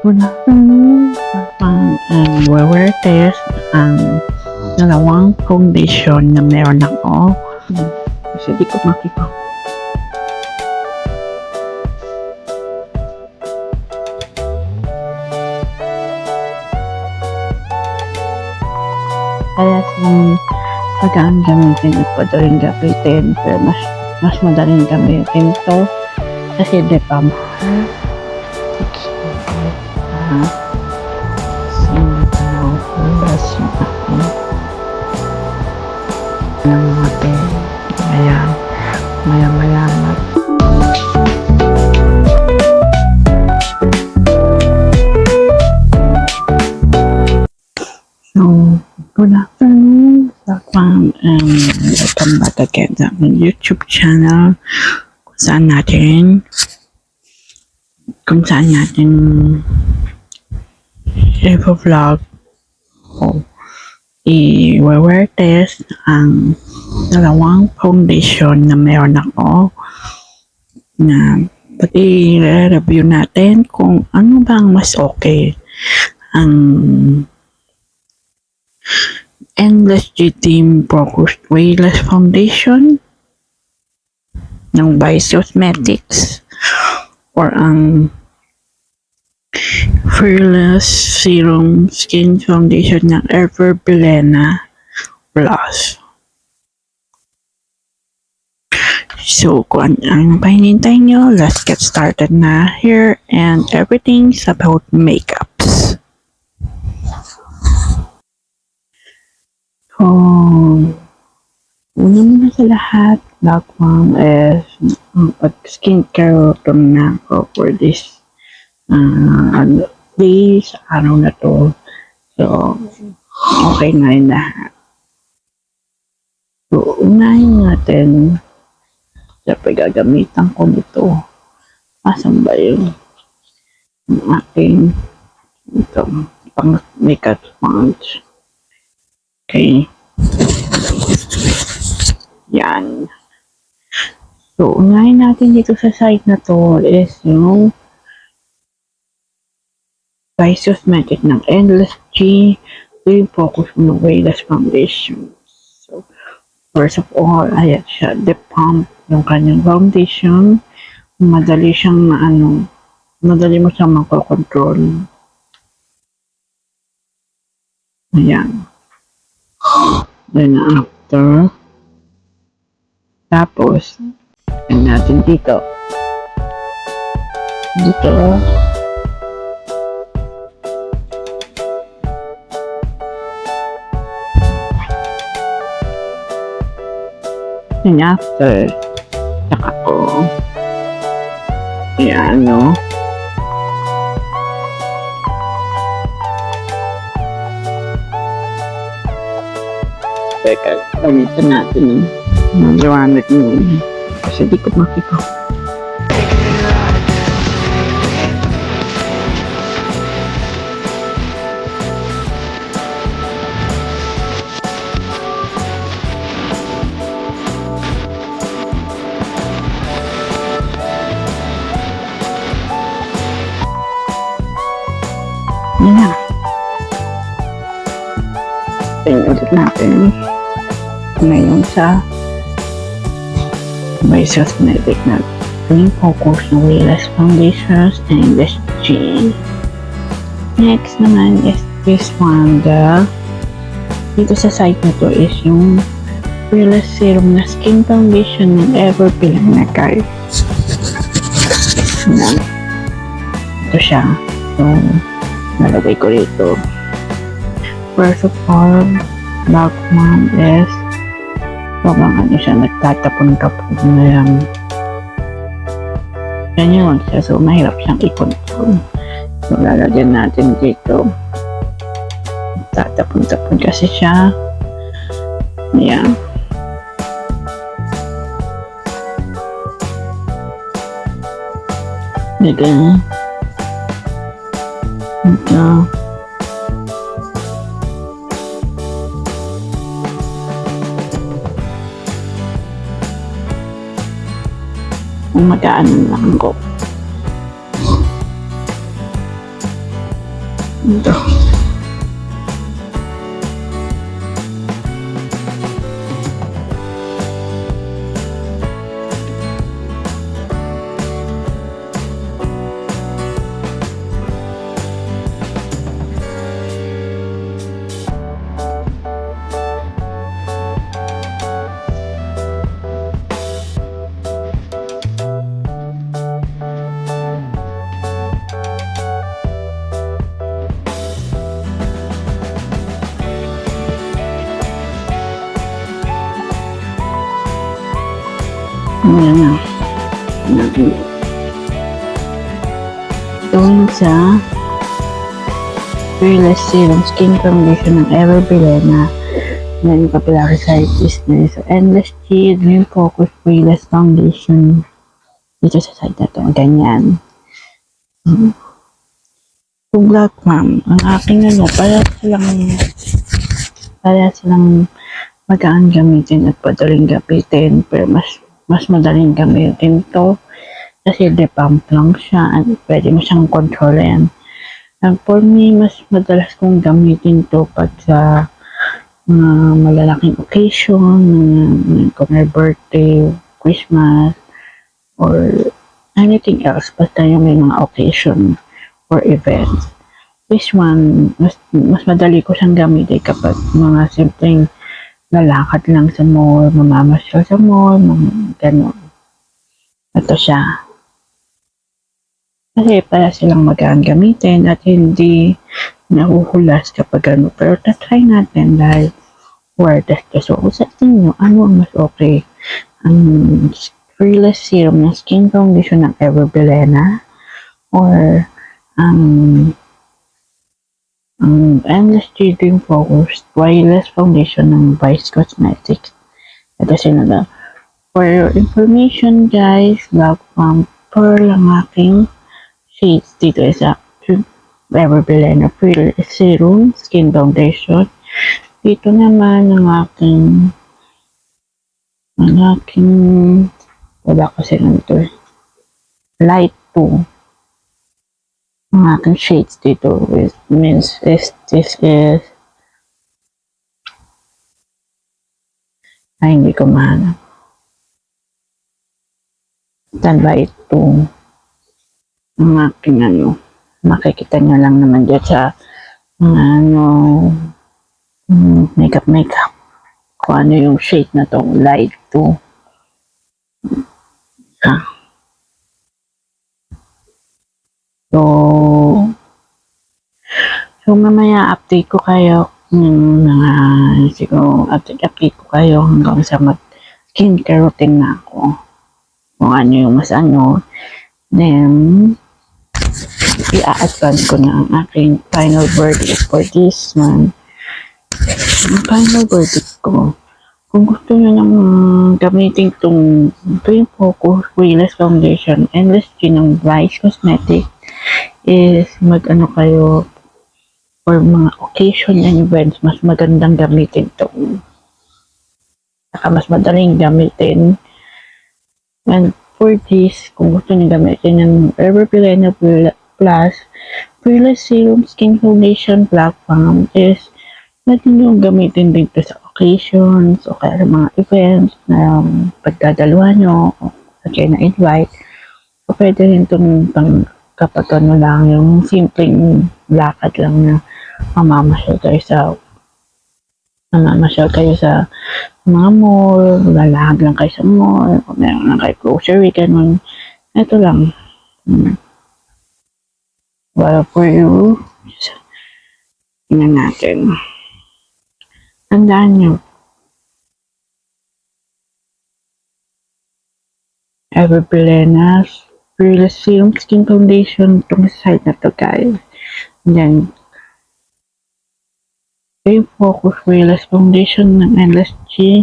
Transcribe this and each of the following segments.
Good afternoon. Wear test ang dalawang foundation na meron ako. Kasi di ko makita. Kaya pagkaan gamitin at padaling gamitin. Pero mas madaling gamitin to kasi di pa mahal. Ayan, maya-maya na. So, good afternoon. Welcome back again sa aking YouTube channel kung saan natin i-vlog o i-wear test ang dalawang foundation na meron ako na pati review natin kung ano bang mas okay, ang Endless G-Team Focused Weightless Foundation ng Vice Cosmetics or ang Fearless Serum Skin Foundation ng Ever Bilena Plus. So, kung ang pahinintay nyo, let's get started na here, and everything's about makeups. So, una muna sa lahat, back one is pag-skincare routine na ako for this days, araw na to. So, okay na rin lahat. So, unahin natin. Siyempre, gagamitan ko nito. Asan ba yung aking ito, pang makeup sponge. Okay. Yan. So, unahin natin dito sa site na to is yung Vice Cosmetics ng Endless G Team Focus on Weightless Foundation. So, first of all, ayan siya, the pump, yung kanyang foundation. Madali siyang madali mo siyang makokontrol. Ayan. Then after, tapos, yan natin dito. And after, saka ko, yan, no? Teka, gamitin natin yung liwanag mo. Kasi di ko makita. Yan na. Tingnan ulit natin. Ngayon sa Vice Cosmetics na Team Focus na Weightless Foundations and Endless G. Next naman is this one. Dito sa site na to is yung Fearless Serum na Skin Foundation ng Ever Bilena guys. Ito siya. So, nalagay ko rito. First of all, back one is sobrang siya, nagtatapon-tapon na yan. Yan yun siya, so mahirap siyang i-control. So lalagyan natin dito. Tatapon-tapon kasi siya. Ayan. Lagyan. Ito. Magaan lang ko. Ito. Ayan na. Doon sa Fearless Serum Skin Foundation ng Everbilena. Then, Capillary Cytis na sa Endless Chi Dream Focus Fearless Foundation. Dito sa side na to. Ganyan. So, Black Ma'am, ang aking para silang magaan gamitin at padaling gamitin, pero mas madaling gamitin to kasi de-pump lang siya at pwede mo siyang kontrolin. And for me, mas madalas kong gamitin to pag sa malalaking occasion, kung may birthday, Christmas, or anything else, basta yung may mga occasion or events. This one, mas madali ko siyang gamitin kapag mga simpleng lalakad lang sa mall, mamamasyal sa mall, gano'n. Ito siya. Kasi para silang magaan gamitin at hindi nahuhulas kapag ano. Pero tatry natin dahil word test. So, sa inyo, ano ang mas okay? Ang Fearless Serum na Skin Foundation ng Everbilena or ang Endless Dream Focus Wireless Foundation ng Vice Cosmetics. Ito sila. For your information guys, Black Pump Pearl ang aking shades dito sa Everbilena Fearless Serum Skin Foundation. Dito naman ang aking wala kasi nito Light 2. Ang aking shades dito means this is hindi ko mahanap. Light 2. Ang aking makikita nyo lang naman dyan sa makeup kung ano yung shade na to, Light 2. So mamaya update ko kayo siguro update ko kayo hanggang sa mag skincare routine na ako kung ano yung mas then i-advance ko na ang aking final verdict for this month. Ang final verdict ko, kung gusto nyo nang gamitin itong Dream Focus Wireless Foundation Endless Chi ng Vice Cosmetics is kayo for mga occasion and events, mas magandang gamitin ito. Saka mas madaling gamitin. And for this, kung gusto nyo gamitin ng Everbilena Plus Fearless Serum Skin Foundation Black Pump is pwede nyo gamitin dito sa occasions o kaya mga events na pagdadaluhan nyo o kaya na-invite. So, pwede rin itong kapag lang yung simpleng lakad lang na mamamasyal kayo sa mga mall, lalakad lang kayo sa mall, o meron lang kayo grocery, ganun. Ito lang. Well, for you, tingnan natin. Tandaan nyo, Everbilena Fearless Serum Skin Foundation itong side na to guys. And then Dream Focus Fearless Foundation ng Endless Chi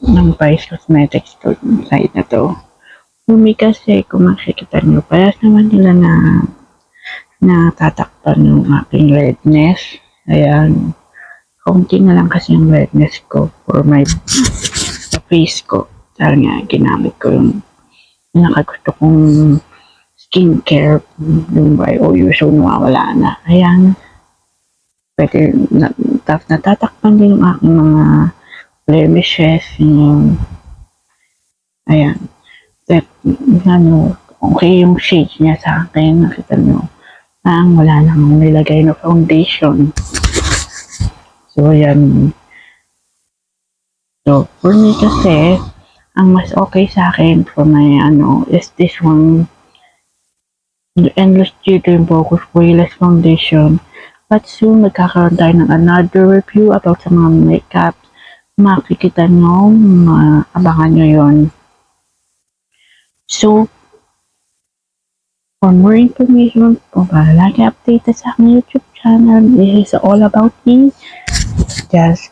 ng Vice Cosmetics itong side na to. Umi kasi kung makikita nyo, parehas naman nila na natatakpan yung aking redness. Ayan, kaunti na lang kasi yung redness ko for my face ko. Dahil nga ginamit ko yung nakagusto kong skincare, yung ba, o usual nawawala na. Ayan. Pwede, natatakpan din yung aking mga blemishes, yung, ayan. That, ano, okay yung shade niya sa akin, nakita nyo. Wala nang nilagay na foundation. So, ayan. So, for me kasi, ang mas okay sa akin for my, is this one, the Endless Dream Focus Wayless Foundation. But soon, magkakaroon tayo ng another review about sa mga makeup. Makikita nyo, abangan nyo yun. So, for more information, kung para lagi updated sa aking YouTube channel, this is all about me. Just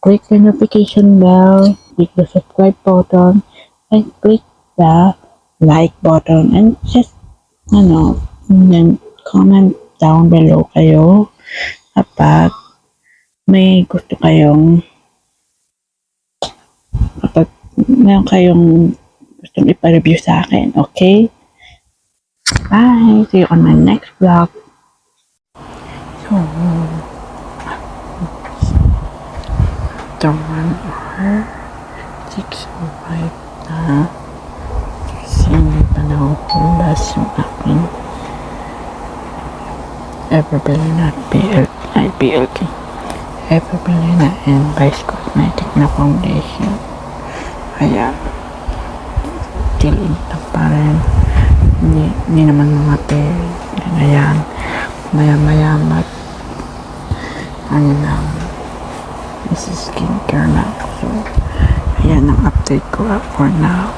click the notification bell, click the subscribe button, and click the like button, and just, then comment down below kayo kapag may gusto kayong, kapag meron kayong gustong ipa-review sa akin, okay? Bye! See you on my next vlog. So, after 1 hour, 6:05 na, kasi hindi pa nahuhulas yung aking Everbelina Everbelina and Vice Cosmetic na foundation. Ayan. Still intact pa rin. Hindi naman mga peri. Ayan. Maya-maya ano lang. This is skincare na. So, ayan ang update ko for now.